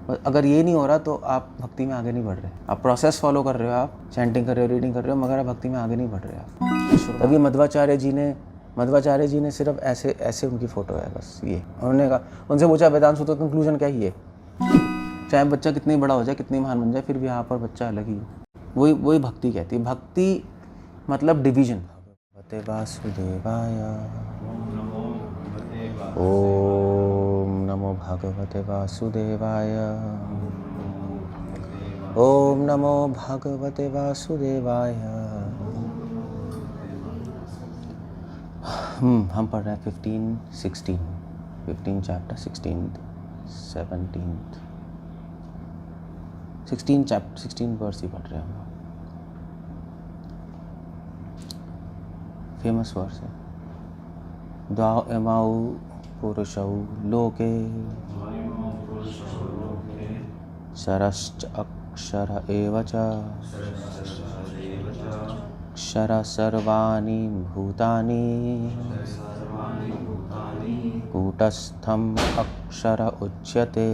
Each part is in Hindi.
अगर ये नहीं हो रहा तो आप भक्ति में आगे नहीं बढ़ रहे। आप प्रोसेस फॉलो कर रहे हो, आप चैंटिंग कर रहे हो, रीडिंग कर रहे हो, मगर आप भक्ति में आगे नहीं बढ़ रहे आप। तभी मध्वाचार्य जी ने सिर्फ ऐसे ऐसे उनकी फ़ोटो है बस ये। उन्होंने कहा, उनसे पूछा वेदांत सूत्र कंक्लूजन क्या ही है, चाहे बच्चा कितनी बड़ा हो जाए, कितनी महान बन जाए, फिर भी यहाँ पर बच्चा अलग ही। वही भक्ति कहती है। भक्ति मतलब डिवीजन। भगवते वासुदेवाय, ओम नमो भगवते वासुदेवाय, ओम नमो भगवते वासुदेवाय। हम पढ़ रहे हैं 15 चैप्टर 16 वर्स ही पढ़ रहे हैं हम। फेमस वर्स है, द्वाउ इमाउ पुरुषौ लोके क्षरश्च अक्षर एव च क्षर सर्वाणि भूतानि कूटस्थम् अक्षर उच्यते।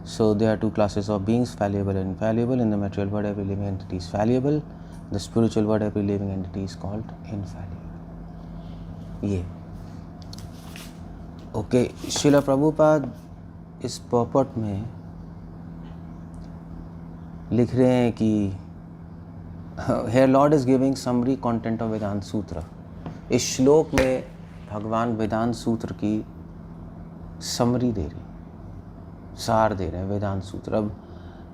So there are two classes of beings, fallible and infallible. In the material world, every living entity is fallible. The spiritual world, every living entity is called infallible. ये ओके। श्रील प्रभुपाद इस पॉपट में लिख रहे हैं कि Here Lord is giving summary content of वेदांत सूत्र। इस श्लोक में भगवान वेदांत सूत्र की समरी दे रहे, सार दे रहे हैं वेदांत सूत्र। अब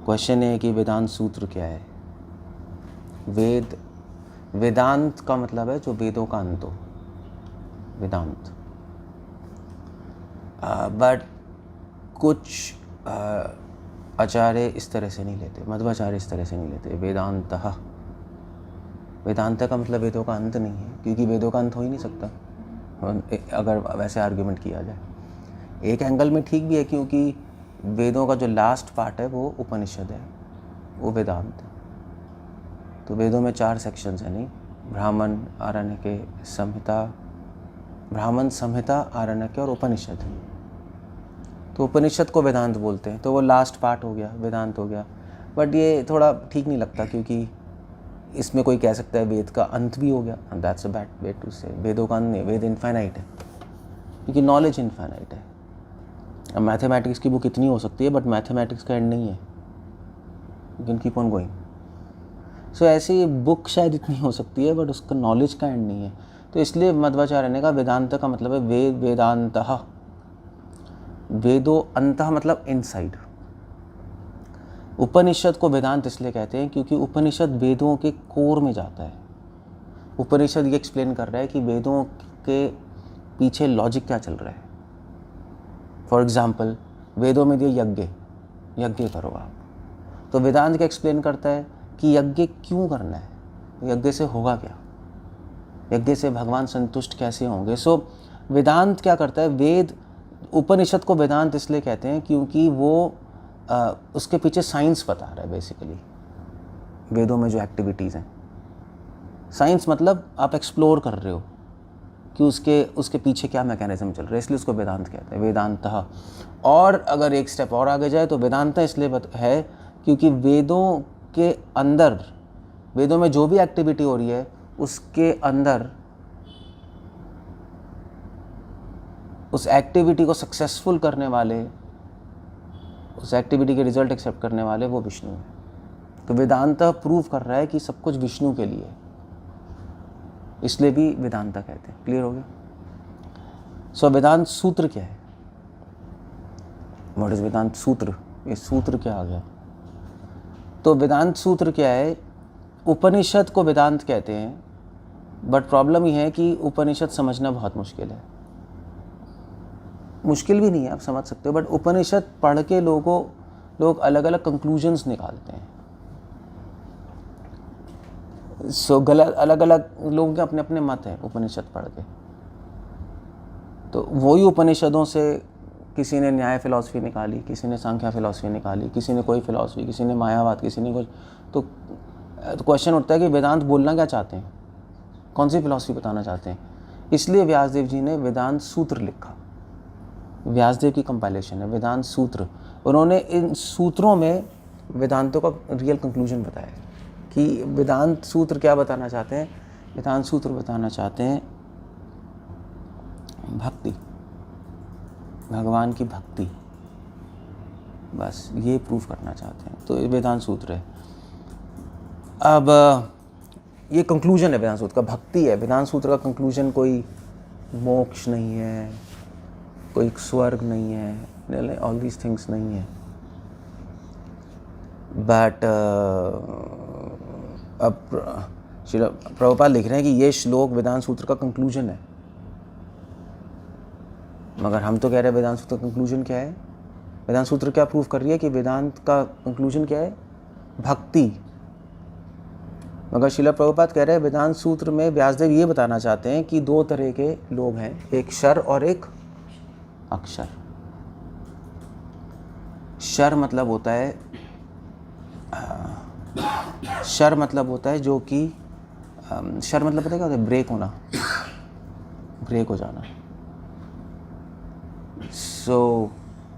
क्वेश्चन है कि वेदांत सूत्र क्या है। वेदांत का मतलब है जो वेदों का अंत हो, वेदांत। बट कुछ आचार्य इस तरह से नहीं लेते, मध्वाचार्य इस तरह से नहीं लेते। वेदांत का मतलब वेदों का अंत नहीं है, क्योंकि वेदों का अंत हो ही नहीं सकता अगर वैसे आर्ग्यूमेंट किया जाए। एक एंगल में ठीक भी है, क्योंकि वेदों का जो लास्ट पार्ट है वो उपनिषद है, वो वेदांत है। तो वेदों में 4 सेक्शंस हैं, नहीं, ब्राह्मण, आरण्यक, संहिता, ब्राह्मण, संहिता, आरण्यक और उपनिषद। तो उपनिषद को वेदांत बोलते हैं, तो वो लास्ट पार्ट हो गया, वेदांत हो गया। बट ये थोड़ा ठीक नहीं लगता, क्योंकि इसमें कोई कह सकता है वेद का अंत भी हो गया, and that's a bad way to say. वेदों का अंत नहीं, वेद इनफाइनाइट है, क्योंकि नॉलेज इनफाइनाइट है। अब मैथमेटिक्स की बुक इतनी हो सकती है, बट मैथमेटिक्स का एंड नहीं है, you can keep on going. So ऐसी बुक शायद इतनी हो सकती है, बट उसका नॉलेज का एंड नहीं है। तो इसलिए मध्वाचार्य ने कहा वेदांत का मतलब है वेदांतः। वेदो अंतः मतलब इनसाइड। उपनिषद को वेदांत इसलिए कहते हैं क्योंकि उपनिषद वेदों के कोर में जाता है। उपनिषद ये एक्सप्लेन कर रहा है कि वेदों के पीछे लॉजिक क्या चल रहा है। फॉर एग्जाम्पल, वेदों में दिए यज्ञ करो आप, तो वेदांत क्या एक्सप्लेन करता है कि यज्ञ क्यों करना है, यज्ञ से होगा क्या, यज्ञ से भगवान संतुष्ट कैसे होंगे। सो वेदांत क्या करता है, उपनिषद को वेदांत इसलिए कहते हैं क्योंकि वो उसके पीछे साइंस बता रहा है। बेसिकली वेदों में जो एक्टिविटीज़ हैं, साइंस मतलब आप एक्सप्लोर कर रहे हो कि उसके पीछे क्या मैकेनिज्म चल रहा है, इसलिए उसको वेदांत कहते हैं, वेदांतः। और अगर एक स्टेप और आगे जाए तो वेदांत इसलिए है क्योंकि वेदों के अंदर, वेदों में जो भी एक्टिविटी हो रही है उसके अंदर उस एक्टिविटी को सक्सेसफुल करने वाले, उस एक्टिविटी के रिजल्ट एक्सेप्ट करने वाले वो विष्णु है। तो वेदांत प्रूव कर रहा है कि सब कुछ विष्णु के लिए, इसलिए भी वेदांत कहते हैं। क्लियर हो गया। सो वेदांत सूत्र क्या है, व्हाट इज वेदांत सूत्र, ये सूत्र क्या आ गया। तो वेदांत सूत्र क्या है, उपनिषद को वेदांत कहते हैं, बट प्रॉब्लम ये है कि उपनिषद समझना बहुत मुश्किल है। मुश्किल भी नहीं है, आप समझ सकते हो, बट उपनिषद पढ़ के लोग अलग अलग कंक्लूजन्स निकालते हैं। सो अलग अलग लोगों के अपने अपने मत हैं उपनिषद पढ़ के। तो वही उपनिषदों से किसी ने न्याय फिलॉसफी निकाली, किसी ने सांख्या फिलॉसफी निकाली, किसी ने कोई फिलॉसफी, किसी ने मायावाद, किसी ने कुछ। तो क्वेश्चन उठता है कि वेदांत बोलना क्या चाहते हैं, कौन सी फिलॉसफी बताना चाहते हैं। इसलिए व्यासदेव जी ने वेदांत सूत्र लिखा। व्यासदेव की कंपाइलेशन है वेदांत सूत्र। उन्होंने इन सूत्रों में वेदांतों का रियल कंक्लूजन बताया कि वेदांत सूत्र क्या बताना चाहते हैं। वेदांत सूत्र बताना चाहते हैं भक्ति, भगवान की भक्ति, बस ये प्रूफ करना चाहते हैं। तो ये वेदांत सूत्र है। अब ये कंक्लूजन है वेदांत सूत्र का, भक्ति है। वेदांत सूत्र का कंक्लूजन कोई मोक्ष नहीं है, कोई स्वर्ग नहीं है, ऑल दीज थिंग्स नहीं है। बट अब श्री प्रभुपाद लिख रहे हैं कि ये श्लोक वेदांत सूत्र का कंक्लूजन है, मगर हम तो कह रहे हैं वेदांत सूत्र का कंक्लूजन क्या है। वेदांत सूत्र क्या प्रूफ कर रही है कि वेदांत का कंक्लूजन क्या है, भक्ति। मगर श्रील प्रभुपाद कह रहे हैं वेदांत सूत्र में व्यासदेव ये बताना चाहते हैं कि दो तरह के लोग हैं, एक शर और एक अक्षर। शर मतलब होता है शर मतलब होता है जो कि शर मतलब पता है क्या होता है, ब्रेक होना, ब्रेक हो जाना। सो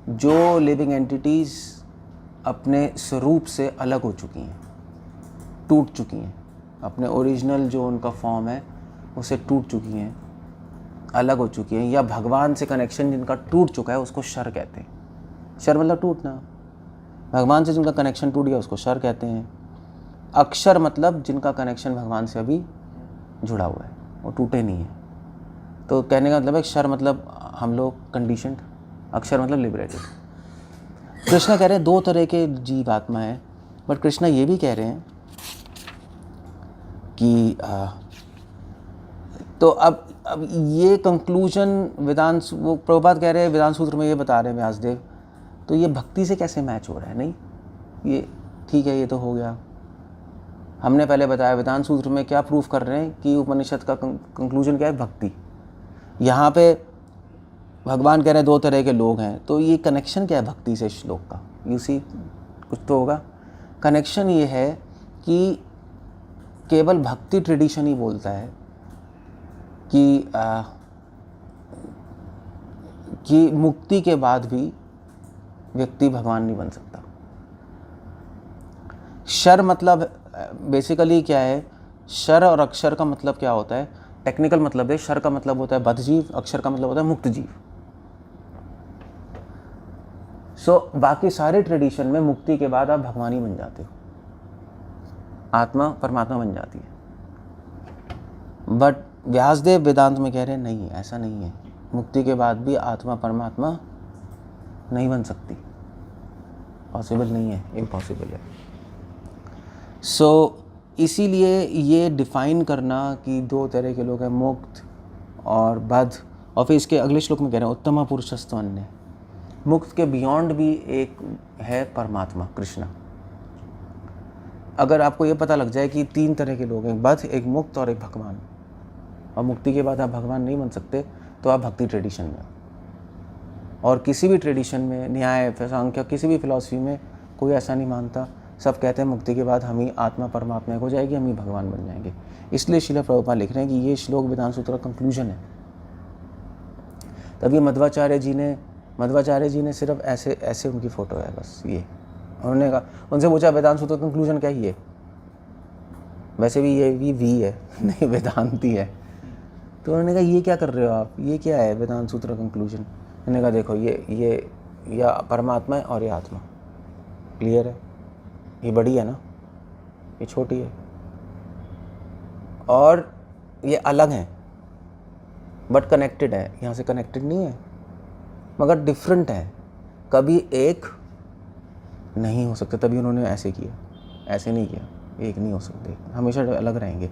जो लिविंग एंटिटीज़ अपने स्वरूप से अलग हो चुकी हैं, टूट चुकी हैं, अपने ओरिजिनल जो उनका फॉर्म है उसे टूट चुकी हैं, अलग हो चुकी हैं, या भगवान से कनेक्शन जिनका टूट चुका है उसको शर कहते हैं। शर मतलब टूटना, भगवान से जिनका कनेक्शन टूट गया उसको शर कहते हैं। अक्षर मतलब जिनका कनेक्शन भगवान से अभी जुड़ा हुआ है, वो टूटे नहीं है। तो कहने का मतलब है शर मतलब हम लोग कंडीशनड, अक्षर मतलब लिबरेटेड। कृष्णा कह रहे हैं दो तरह के जीव आत्मा है, बट कृष्णा ये भी कह रहे हैं कि तो अब ये कंक्लूजन वेदांत, वो प्रभुपाद कह रहे हैं वेदांत सूत्र में ये बता रहे हैं व्यासदेव, तो ये भक्ति से कैसे मैच हो रहा है। नहीं, ये ठीक है, ये तो हो गया। हमने पहले बताया वेदांत सूत्र में क्या प्रूफ कर रहे हैं कि उपनिषद का कंक्लूजन क्या है, भक्ति। यहाँ पे भगवान कह रहे हैं दो तरह के लोग हैं, तो ये कनेक्शन क्या है भक्ति से श्लोक का, यू सी कुछ तो होगा। कनेक्शन ये है कि केवल भक्ति ट्रेडिशन ही बोलता है कि मुक्ति के बाद भी व्यक्ति भगवान नहीं बन सकता। शर मतलब बेसिकली क्या है, शर और अक्षर का मतलब क्या होता है, टेक्निकल मतलब है। शर का मतलब होता है बद्ध जीव, अक्षर का मतलब होता है मुक्त जीव। सो बाकी सारे ट्रेडिशन में मुक्ति के बाद आप भगवान ही बन जाते हो, आत्मा परमात्मा बन जाती है। बट व्यासदेव वेदांत में कह रहे हैं नहीं, ऐसा नहीं है। मुक्ति के बाद भी आत्मा परमात्मा नहीं बन सकती, पॉसिबल नहीं है, इम्पॉसिबल है। सो इसीलिए ये डिफ़ाइन करना कि दो तरह के लोग हैं, मुक्त और बद्ध, और फिर इसके अगले श्लोक में कह रहे हैं उत्तमा पुरुषस्तु अन्य। मुक्त के बियॉन्ड भी एक है परमात्मा, कृष्णा। अगर आपको ये पता लग जाए कि तीन तरह के लोग हैं, बद्ध, एक मुक्त और एक भगवान, और मुक्ति के बाद आप भगवान नहीं बन सकते, तो आप भक्ति ट्रेडिशन में हो। और किसी भी ट्रेडिशन में, न्याय, सांख्य, किसी भी फिलॉसफी में कोई ऐसा नहीं मानता। सब कहते हैं मुक्ति के बाद हम ही आत्मा परमात्मा हो जाएगी, हम ही भगवान बन जाएंगे। इसलिए श्रील प्रभुपाद लिख रहे हैं कि ये श्लोक वेदांत सूत्र का कंक्लूजन है। तभी मध्वाचार्य जी ने सिर्फ ऐसे उनकी फ़ोटो है, बस ये। उन्होंने कहा, उनसे पूछा वेदांत सूत्र का कंक्लूजन क्या है, ये वैसे भी ये भी वी है नहीं वेदांती है। तो उन्होंने कहा ये क्या कर रहे हो आप, ये क्या है वेदांत सूत्र का कंक्लूजन। उन्होंने कहा देखो ये या परमात्मा है और ये आत्मा, क्लियर है। ये बड़ी है ना, ये छोटी है, और ये अलग हैं बट कनेक्टेड है। यहाँ से कनेक्टेड नहीं है मगर डिफरेंट है, कभी एक नहीं हो सकते। तभी उन्होंने ऐसे किया, ऐसे नहीं किया, एक नहीं हो सकते, हमेशा अलग रहेंगे।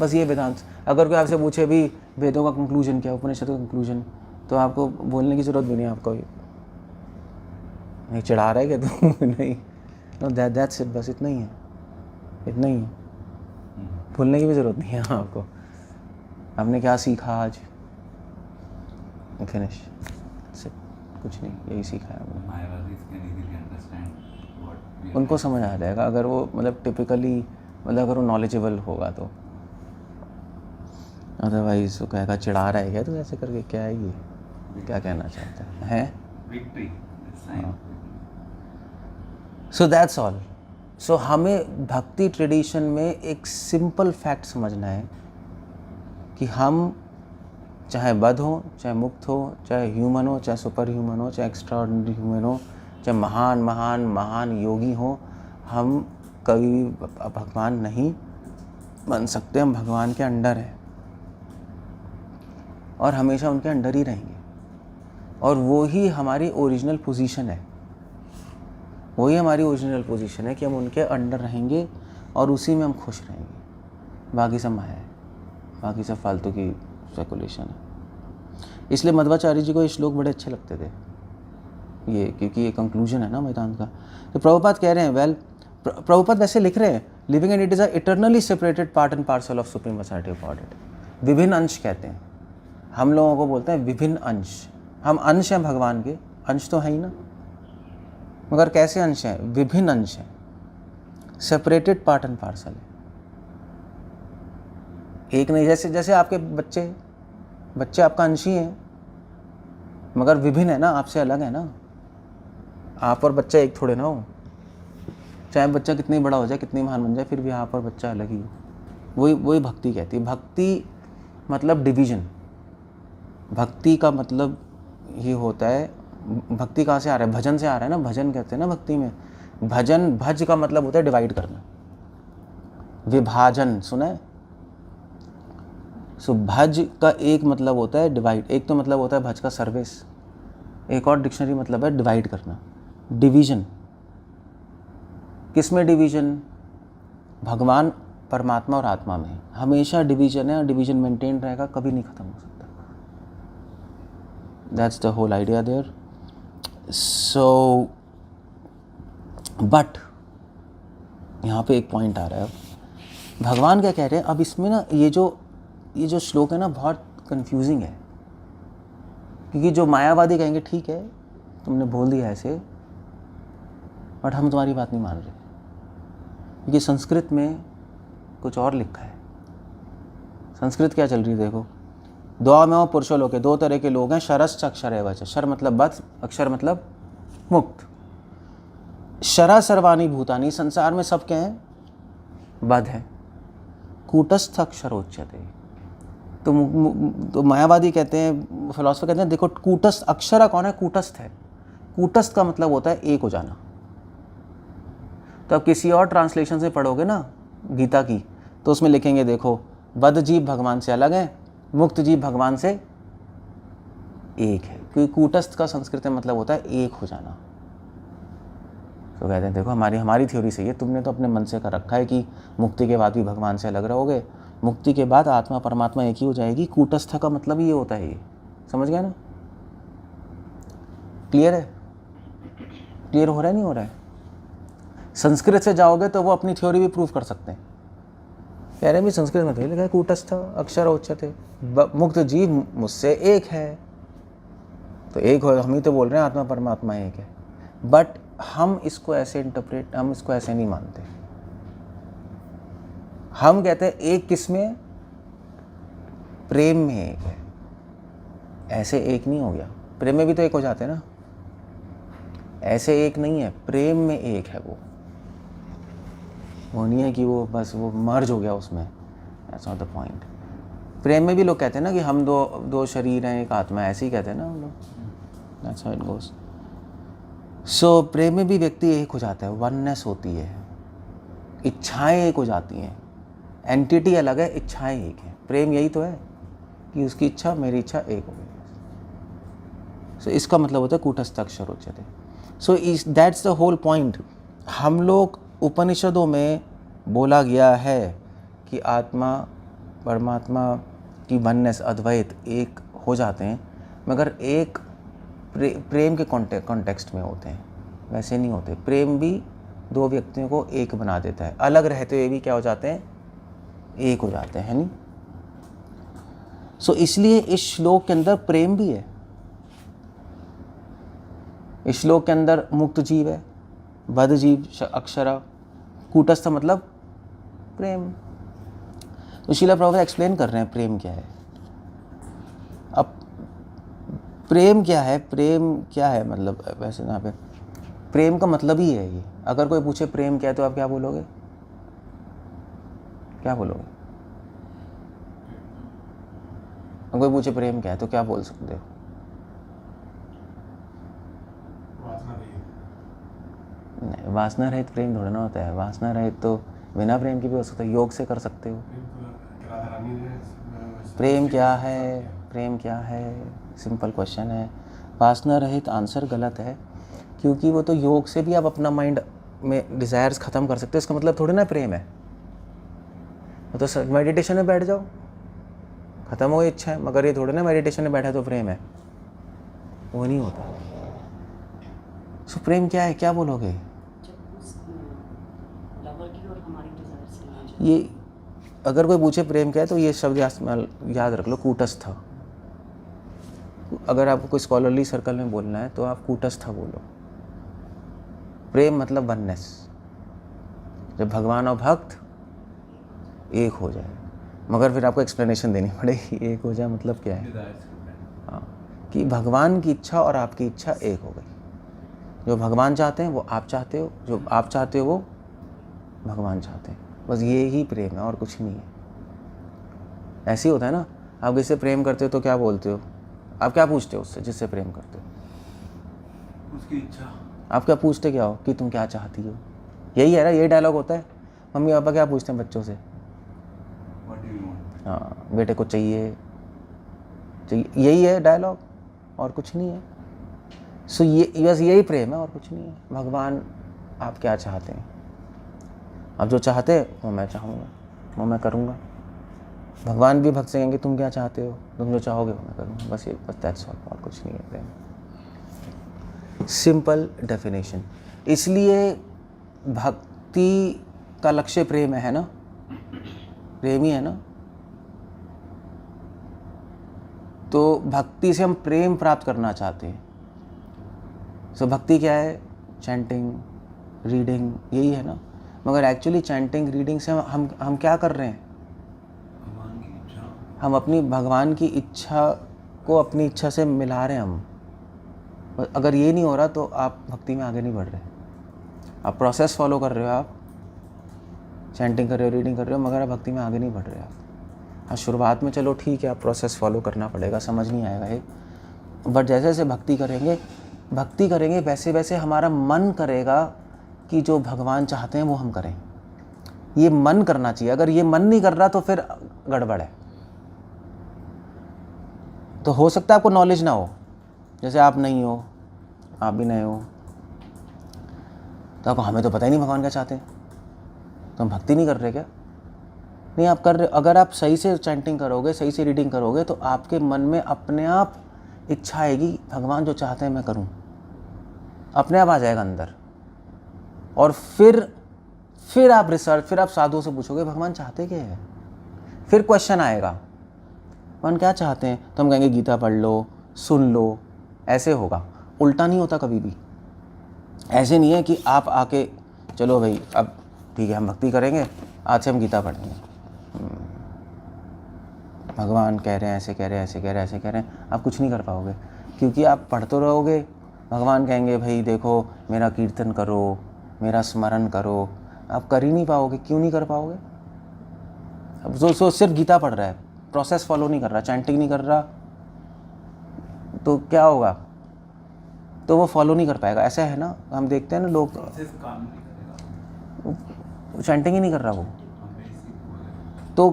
बस ये वेदांत। अगर कोई आपसे पूछे भी वेदों का कंक्लूजन क्या है, उपनिषद का कंक्लूजन, तो आपको बोलने की ज़रूरत भी नहीं। आपको नहीं चढ़ा रहा है क्या तुम नहीं, नो दैट्स इट, बस इतना ही है, इतना ही है। भूलने की भी ज़रूरत नहीं है आपको। आपने क्या सीखा आज, फिनिश, कुछ नहीं, यही सीखा है हमने। उनको समझ आ जाएगा अगर वो मतलब टिपिकली, मतलब अगर वो नॉलेजेबल होगा तो। अदरवाइज वो कहेगा चिढ़ा रहा है क्या तू ऐसे करके, क्या है ये, क्या कहना चाहता है? Victory. So that's all. So हमें भक्ति ट्रेडिशन में एक सिंपल फैक्ट समझना है कि हम चाहे बद्ध हो, चाहे मुक्त हो, चाहे ह्यूमन हो, चाहे सुपर ह्यूमन हो, चाहे एक्स्ट्रा ऑर्डिनरी ह्यूमन हो, चाहे महान महान महान योगी हो, हम कभी भी भगवान नहीं बन सकते। हम भगवान के अंडर हैं और हमेशा उनके अंडर ही रहेंगे, और वो ही हमारी ओरिजिनल पोजीशन है। वही हमारी ओरिजिनल पोजीशन है कि हम उनके अंडर रहेंगे और उसी में हम खुश रहेंगे। बाकी सब माया है, बाकी सब फालतू की स्पेकुलेशन है। इसलिए मध्वाचार्य जी को ये श्लोक बड़े अच्छे लगते थे ये, क्योंकि ये कंक्लूजन है ना वेदांत का। तो प्रभुपाद कह रहे हैं, प्रभुपाद वैसे लिख रहे हैं, living and it is a eternally separated part and parcel of supreme personality of godhead. विभिन्न अंश कहते हैं, हम लोगों को बोलते हैं विभिन्न अंश। हम अंश हैं भगवान के, अंश तो है ही ना, मगर कैसे अंश हैं? विभिन्न अंश हैं, सेपरेटेड पार्ट एंड पार्सल है, एक नहीं। जैसे आपके बच्चे आपका अंश ही हैं, मगर विभिन्न है ना, आपसे अलग है ना। आप और बच्चा एक थोड़े ना हो, चाहे बच्चा कितनी बड़ा हो जाए, कितनी महान बन जाए, फिर भी आप और बच्चा अलग ही हो। वही भक्ति कहती है। भक्ति मतलब डिवीजन। भक्ति का मतलब ये होता है, भक्ति कहाँ से आ रहा है? भजन से आ रहा है ना। भजन कहते हैं ना भक्ति में। भजन, भज का मतलब होता है डिवाइड करना, विभाजन, सुना है? सो भज का एक मतलब होता है डिवाइड। एक तो मतलब होता है भज का सर्विस, एक और डिक्शनरी मतलब है डिवाइड करना, डिवीजन। किस में डिवीजन? भगवान, परमात्मा और आत्मा में हमेशा डिवीजन है, और डिवीजन मेंटेन रहेगा, कभी नहीं खत्म हो सकता। That's the whole idea there. So but यहाँ पे एक पॉइंट आ रहा है। भगवान क्या कह रहे हैं अब इसमें ना, ये जो श्लोक है ना, बहुत कंफ्यूजिंग है, क्योंकि जो मायावादी कहेंगे ठीक है तुमने बोल दिया ऐसे, बट हम तुम्हारी बात नहीं मान रहे, क्योंकि संस्कृत में कुछ और लिखा है। संस्कृत क्या चल रही है देखो, द्वामेव पुरुषो लोके, दो तरह के लोग हैं, शरश्च अक्षर एव च। शर मतलब बद्ध, अक्षर मतलब मुक्त। शरा सर्वाणी भूतानि, संसार में सब क्या हैं? बद्ध है। कूटस्थ अक्षरोच्यते। तो मायावादी कहते हैं, फिलोसफर कहते हैं देखो कूटस्थ, अक्षरा कौन है? कूटस्थ है। कूटस्थ का मतलब होता है एक हो जाना। तो अब किसी और ट्रांसलेशन से पढ़ोगे ना गीता की, तो उसमें लिखेंगे देखो बद्ध जीव भगवान से अलग है, मुक्त जीव भगवान से एक है, क्योंकि कूटस्थ का संस्कृत में मतलब होता है एक हो जाना। तो कहते हैं देखो हमारी थ्योरी सही है, तुमने तो अपने मन से कर रखा है कि मुक्ति के बाद भी भगवान से अलग रहोगे, मुक्ति के बाद आत्मा परमात्मा एक ही हो जाएगी। कूटस्थ का मतलब ये होता है, ये समझ गए ना? क्लियर है? क्लियर हो रहा है नहीं हो रहा है? संस्कृत से जाओगे तो वो अपनी थ्योरी भी प्रूव कर सकते हैं। कह रहे हैं संस्कृत में तो लिखा है कूटस्थ अक्षर उच्यते, मुक्त जीव मुझसे एक है, तो एक हो, हम ही तो बोल रहे हैं आत्मा परमात्मा एक है, बट हम इसको ऐसे इंटरप्रेट, हम इसको ऐसे नहीं मानते। हम कहते हैं एक किस में? प्रेम में एक है। ऐसे एक नहीं हो गया, प्रेम में भी तो एक हो जाते हैं ना, ऐसे एक नहीं है, प्रेम में एक है। वो नहीं है कि वो बस वो मर्ज हो गया उसमें, दैट्स नॉट द पॉइंट। प्रेम में भी लोग कहते हैं ना कि हम दो शरीर हैं एक आत्मा, ऐसे ही कहते हैं ना हम लोग, दैट्स हाउ इट गोस। सो प्रेम में भी व्यक्ति एक हो जाता है, वननेस होती है, इच्छाएं एक हो जाती हैं। एंटिटी अलग है, इच्छाएं एक है। प्रेम यही तो है कि उसकी इच्छा मेरी इच्छा एक हो गई। सो इसका मतलब होता है कूटस्थ अक्षर उच्यते। So that's the whole point. हम लोग उपनिषदों में बोला गया है कि आत्मा परमात्मा की वननेस, अद्वैत एक हो जाते हैं, मगर एक प्रेम के कॉन्टेक्स्ट में होते हैं, वैसे नहीं होते। प्रेम भी दो व्यक्तियों को एक बना देता है, अलग रहते हुए भी क्या हो जाते हैं? एक हो जाते हैं, है नहीं? सो इसलिए इस श्लोक के अंदर प्रेम भी है, इस श्लोक के अंदर मुक्त जीव है, बद्ध जीव अक्षरा, कूटस्थ मतलब प्रेम। तो शीला प्रभुपाद एक्सप्लेन कर रहे हैं प्रेम क्या है। अब प्रेम क्या है, प्रेम क्या है मतलब वैसे यहाँ पे प्रेम का मतलब ही है ये। अगर कोई पूछे प्रेम क्या है तो आप क्या बोलोगे, क्या बोलोगे? अगर कोई पूछे प्रेम क्या है तो क्या बोल सकते हो? नहीं, वासना रहित प्रेम थोड़ा ना होता है। वासना रहित तो बिना प्रेम के भी हो सकता है, योग से कर सकते हो। प्रेम क्या है, प्रेम क्या है, सिंपल क्वेश्चन है। वासना रहित आंसर गलत है, क्योंकि वो तो योग से भी आप अपना माइंड में डिज़ायर्स ख़त्म कर सकते हो। इसका मतलब थोड़ी ना प्रेम है। वो तो मेडिटेशन में बैठ जाओ, ख़त्म हो गई इच्छा है, मगर ये थोड़ी ना मेडिटेशन में बैठा तो प्रेम है, वो नहीं होता। सो प्रेम क्या है, क्या बोलोगे? ये अगर कोई पूछे प्रेम क्या है तो ये शब्द याद रख लो, कूटस्थ। अगर आपको कोई स्कॉलरली सर्कल में बोलना है तो आप कूटस्थ बोलो। प्रेम मतलब वननेस, जब भगवान और भक्त एक हो जाए। मगर फिर आपको एक्सप्लेनेशन देनी पड़ेगी, एक हो जाए मतलब क्या है। हाँ, कि भगवान की इच्छा और आपकी इच्छा एक हो गई। जो भगवान चाहते हैं वो आप चाहते हो, जो आप चाहते हो वो भगवान चाहते हैं। बस ये ही प्रेम है और कुछ नहीं है। ऐसे ही होता है ना, आप जिससे प्रेम करते हो तो क्या बोलते हो, आप क्या पूछते हो उससे जिससे प्रेम करते हो? उसकी इच्छा। आप क्या पूछते क्या हो कि तुम क्या चाहती हो? यही है ना, यही डायलॉग होता है। मम्मी पापा क्या पूछते हैं बच्चों से? What do you want? हाँ, बेटे को चाहिए, यही है डायलॉग और कुछ नहीं है। सो ये बस यही प्रेम है और कुछ नहीं है। भगवान आप क्या चाहते हैं, आप जो चाहते हैं वो मैं चाहूँगा, वो मैं करूँगा। भगवान भी भक्त से कहेंगे तुम क्या चाहते हो, तुम जो चाहोगे वो मैं करूँगा। बस ये बस दैट्स ऑल, और कुछ नहीं है प्रेम। Simple definition. इसलिए भक्ति का लक्ष्य प्रेम है ना, प्रेम ही है ना। तो भक्ति से हम प्रेम प्राप्त करना चाहते हैं। सो भक्ति क्या है? चैंटिंग, रीडिंग, यही है ना। मगर एक्चुअली चैंटिंग रीडिंग से हम क्या कर रहे हैं? भगवान की इच्छा। हम अपनी भगवान की इच्छा को अपनी इच्छा से मिला रहे हैं हम। अगर ये नहीं हो रहा तो आप भक्ति में आगे नहीं बढ़ रहे। आप प्रोसेस फॉलो कर रहे हो, आप चैंटिंग कर रहे हो, रीडिंग कर रहे हो, मगर आप भक्ति में आगे नहीं बढ़ रहे आप। हाँ, शुरुआत में चलो ठीक है, आप प्रोसेस फॉलो करना पड़ेगा, समझ नहीं आएगा ये। बट जैसे जैसे भक्ति करेंगे वैसे वैसे हमारा मन करेगा कि जो भगवान चाहते हैं वो हम करें। ये मन करना चाहिए। अगर ये मन नहीं कर रहा तो फिर गड़बड़ है। तो हो सकता है आपको नॉलेज ना हो, जैसे आप नहीं हो, आप भी नहीं हो, तो आपको हमें तो पता ही नहीं भगवान क्या चाहते हैं, तो हम भक्ति नहीं कर रहे क्या? नहीं, आप कर रहे। अगर आप सही से चैंटिंग करोगे, सही से रीडिंग करोगे तो आपके मन में अपने आप इच्छा आएगी, भगवान जो चाहते हैं मैं करूं, अपने आप आ जाएगा अंदर। और फिर आप रिसर्च, फिर आप साधुओं से पूछोगे भगवान चाहते क्या है। फिर क्वेश्चन आएगा भगवान क्या चाहते हैं, तो हम कहेंगे गीता पढ़ लो, सुन लो। ऐसे होगा, उल्टा नहीं होता कभी भी। ऐसे नहीं है कि आप आके चलो भाई अब ठीक है हम भक्ति करेंगे, आज से हम गीता पढ़ेंगे, भगवान कह रहे हैं ऐसे कह रहे हैं, ऐसे कह रहे हैं, ऐसे कह रहे हैं। आप कुछ नहीं कर पाओगे, क्योंकि आप पढ़ते रहोगे, भगवान कहेंगे भाई देखो मेरा कीर्तन करो, मेरा स्मरण करो, आप कर ही नहीं पाओगे। क्यों नहीं कर पाओगे? अब जो सिर्फ गीता पढ़ रहा है, प्रोसेस फॉलो नहीं कर रहा, चैंटिंग नहीं कर रहा, तो क्या होगा? तो वो फॉलो नहीं कर पाएगा। ऐसा है ना, हम देखते हैं ना लोग, चैंटिंग ही नहीं कर रहा वो, तो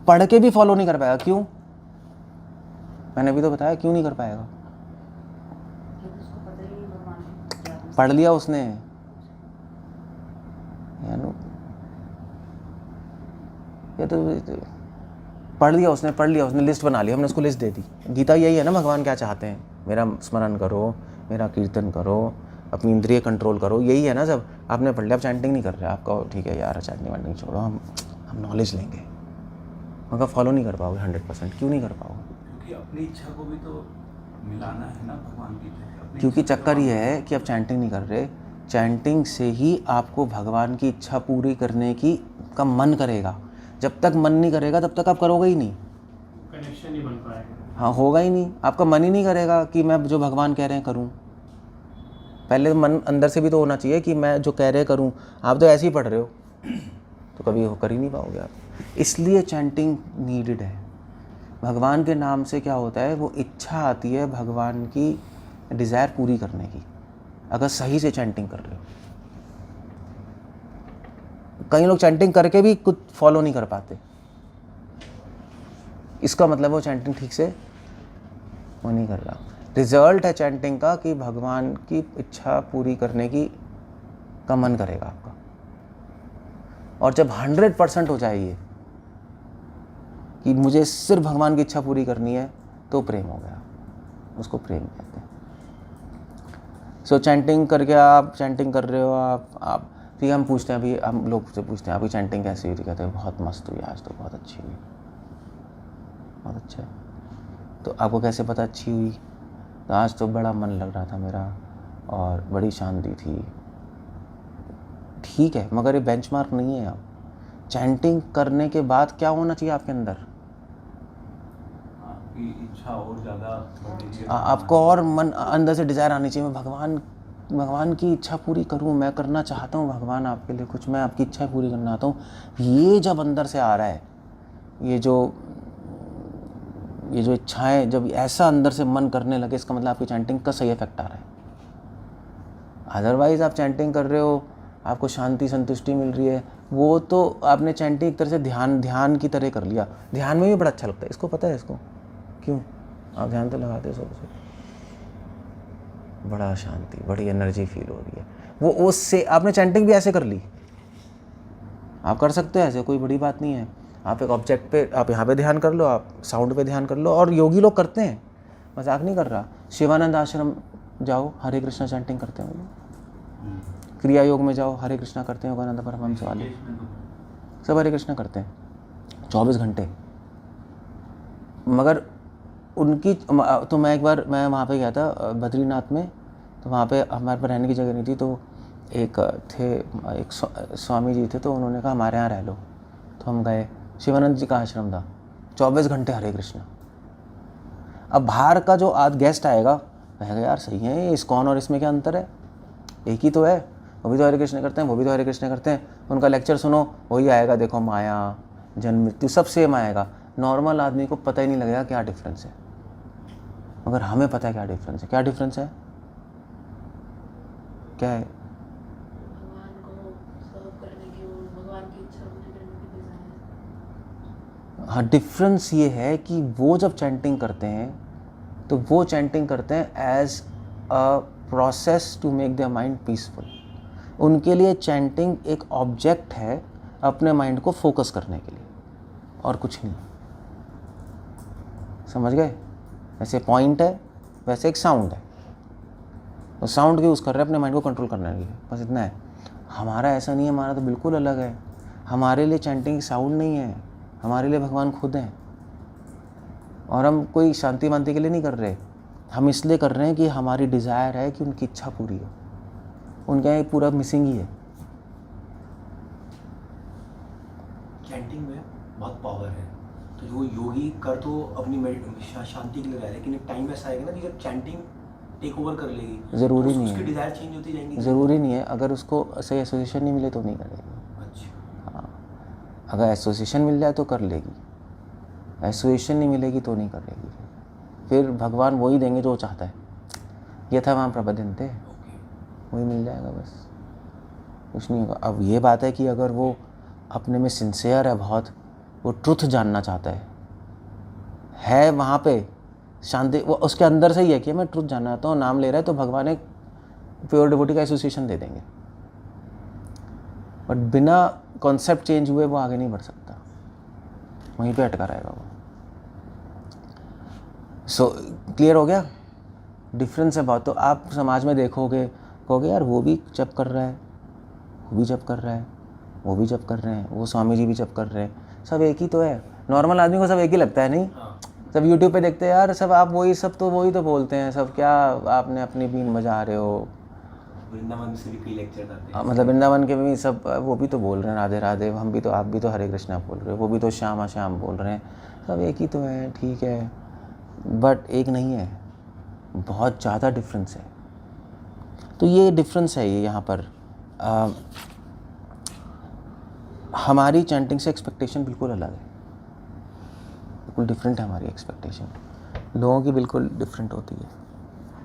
पढ़ के भी फॉलो नहीं कर पाएगा। क्यों? मैंने अभी तो बताया क्यों नहीं कर पाएगा। पढ़ लिया उसने, ये तो पढ़ लिया उसने, लिस्ट बना ली, हमने उसको लिस्ट दे दी। गीता यही है ना, भगवान क्या चाहते हैं, मेरा स्मरण करो, मेरा कीर्तन करो, अपनी इंद्रिय कंट्रोल करो, यही है ना। जब आपने पढ़ लिया, आप चैंटिंग नहीं कर रहे, आपका ठीक है यार चैंटिंग वांटिंग छोड़ो, हम नॉलेज लेंगे, मगर फॉलो नहीं कर पाओगे 100%। क्यों नहीं कर पाओगे? क्योंकि अपनी इच्छा को भी तो मिलाना है ना भगवान की। क्योंकि चक्कर ये है कि आप चैंटिंग नहीं कर रहे। चैंटिंग से ही आपको भगवान की इच्छा पूरी करने का मन करेगा। जब तक मन नहीं करेगा तब तक आप करोगे ही नहीं, कनेक्शन नहीं बन पाएगा। हाँ होगा ही नहीं, आपका मन ही नहीं करेगा कि मैं जो भगवान कह रहे हैं करूँ। पहले मन अंदर से भी तो होना चाहिए कि मैं जो कह रहे हैं करूँ। आप तो ऐसे ही पढ़ रहे हो तो कभी हो कर ही नहीं पाओगे आप। इसलिए चैंटिंग नीडेड है। भगवान के नाम से क्या होता है, वो इच्छा आती है भगवान की डिज़ायर पूरी करने की, अगर सही से चैंटिंग कर रहे हो। कई लोग चैंटिंग करके भी कुछ फॉलो नहीं कर पाते, इसका मतलब वो चैंटिंग ठीक से वो नहीं कर रहा। रिजल्ट है चैंटिंग का कि भगवान की इच्छा पूरी करने की का मन करेगा आपका। और जब 100% हो जाए ये कि मुझे सिर्फ भगवान की इच्छा पूरी करनी है, तो प्रेम हो गया, उसको प्रेम कहते हैं। सो चैंटिंग करके आप चैंटिंग कर रहे हो, आप फिर हम पूछते हैं, अभी हम लोग से पूछते हैं आपकी चैंटिंग कैसी हुई, कहते हैं बहुत मस्त हुई आज तो, बहुत अच्छी हुई, बहुत अच्छा है। तो आपको कैसे पता अच्छी हुई? तो आज तो बड़ा मन लग रहा था मेरा और बड़ी शांति थी। ठीक है, मगर ये बेंचमार्क नहीं है। आप चैंटिंग करने के बाद क्या होना चाहिए आपके अंदर? आपकी इच्छा और ज़्यादा बढ़ेगी। आपको और मन अंदर से डिज़ायर आनी चाहिए, मैं भगवान की इच्छा पूरी करूं, मैं करना चाहता हूं भगवान आपके लिए कुछ, मैं आपकी इच्छा पूरी करना चाहता हूं। ये जब अंदर से आ रहा है, ये जो इच्छाएं जब ऐसा अंदर से मन करने लगे, इसका मतलब आपकी चैंटिंग का सही इफेक्ट आ रहा है। अदरवाइज़ आप चैंटिंग कर रहे हो, आपको शांति संतुष्टि मिल रही है, वो तो आपने चैंटिंग एक तरह से ध्यान की तरह कर लिया। ध्यान में भी बड़ा अच्छा लगता है, इसको पता है इसको क्यों? आप ध्यान तो लगाते हो सबसे, बड़ा शांति, बड़ी एनर्जी फील हो रही है। वो उससे आपने चैंटिंग भी ऐसे कर ली, आप कर सकते हो ऐसे, कोई बड़ी बात नहीं है। आप एक ऑब्जेक्ट पे, आप यहाँ पे ध्यान कर लो, आप साउंड पे ध्यान कर लो, और योगी लोग करते हैं, मजाक नहीं कर रहा। शिवानंद आश्रम जाओ, हरे कृष्णा चैंटिंग करते हैं वो लोग। क्रिया योग में जाओ, हरे कृष्णा करते हैं, योगानंद परमहंस वाले सब हरे कृष्णा करते हैं 24 घंटे। मगर उनकी तो मैं एक बार मैं वहाँ पे गया था बद्रीनाथ में, तो वहाँ पे हमारे पर रहने की जगह नहीं थी, तो एक स्वामी जी थे, तो उन्होंने कहा हमारे यहाँ रह लो। तो हम गए, शिवानंद जी का आश्रम था, 24 घंटे हरे कृष्णा। अब बाहर का जो आज गेस्ट आएगा कहेगा यार सही है, इस्कॉन और इसमें क्या अंतर है, एक ही तो है, वो भी तो हरे कृष्ण करते हैं, वो भी तो हरे कृष्ण करते हैं। उनका लेक्चर सुनो, वही आएगा, देखो माया जन्म मृत्यु सब सेम आएगा। नॉर्मल आदमी को पता ही नहीं लगेगा क्या डिफरेंस है, मगर हमें पता है क्या डिफरेंस है। क्या डिफरेंस है? क्या है? भगवान को सर्व करने की और भगवान की इच्छा पूरी करने की डिजायर। हाँ, डिफरेंस ये है कि वो जब चैंटिंग करते हैं तो वो चैंटिंग करते हैं as a process to make their mind peaceful. उनके लिए चैंटिंग एक ऑब्जेक्ट है अपने माइंड को फोकस करने के लिए, और कुछ नहीं। समझ गए? ऐसे पॉइंट है, वैसे एक साउंड है, तो साउंड यूज़ कर रहे हैं अपने माइंड को कंट्रोल करने के लिए, बस इतना है। हमारा ऐसा नहीं है, हमारा तो बिल्कुल अलग है। हमारे लिए चैंटिंग साउंड नहीं है, हमारे लिए भगवान खुद हैं। और हम कोई शांति वांति के लिए नहीं कर रहे, हम इसलिए कर रहे हैं कि हमारी डिज़ायर है कि उनकी इच्छा पूरी हो। उनके यहाँ पूरा मिसिंग ही है। चैंटिंग में बहुत पावर है, तो जो योगी कर तो अपनी शांति के लिए रहा है, लेकिन एक टाइम ऐसा आएगा ना कि जब चैंटिंग टेक ओवर कर लेगी, ज़रूरी तो नहीं उसकी है, डिज़ायर चेंज होती जाएंगी। ज़रूरी नहीं है। अगर उसको सही एसोसिएशन नहीं मिले तो नहीं करेगी। अच्छा, हाँ, अगर एसोसिएशन मिल जाए तो कर लेगी, एसोसिएशन नहीं मिलेगी तो नहीं करेगी। फिर भगवान वही देंगे जो चाहता है। ये था वहाँ प्रबंधनते, वही मिल जाएगा, बस कुछ नहीं होगा। अब ये बात है कि अगर वो अपने में सिंसियर है बहुत, वो ट्रुथ जानना चाहता है वहाँ पे शांति, वो उसके अंदर से ही है कि मैं ट्रुथ जानना चाहता हूँ, नाम ले रहा है, तो भगवान एक प्योर डिवोटी का एसोसिएशन दे देंगे। बट बिना कॉन्सेप्ट चेंज हुए वो आगे नहीं बढ़ सकता, वहीं पे अटका रहेगा वो। सो क्लियर हो गया? डिफरेंस है बहुत। तो आप समाज में देखोगे, कहोगे यार वो भी जप कर रहा है, वो भी जप कर रहा है, वो भी जप कर रहे हैं, वो स्वामी जी भी जप कर रहे हैं, सब एक ही तो है। नॉर्मल आदमी को सब एक ही लगता है, नहीं? सब यूट्यूब पे देखते हैं यार, सब आप वही तो बोलते हैं सब, क्या आपने अपनी बीन बजा रहे हो, वृंदावन से भी कई लेक्चर आते हैं। मतलब वृंदावन के भी सब वो भी तो बोल रहे हैं राधे राधे, हम भी तो, आप भी तो हरे कृष्णा बोल रहे हो, वो भी तो श्यामा श्याम बोल रहे हैं, सब एक ही तो है, ठीक है, बट एक नहीं है, बहुत ज़्यादा डिफरेंस है। तो ये डिफरेंस है ये यहाँ पर। हमारी चैंटिंग से एक्सपेक्टेशन बिल्कुल अलग है, बिल्कुल डिफरेंट है हमारी एक्सपेक्टेशन, लोगों की बिल्कुल डिफरेंट होती है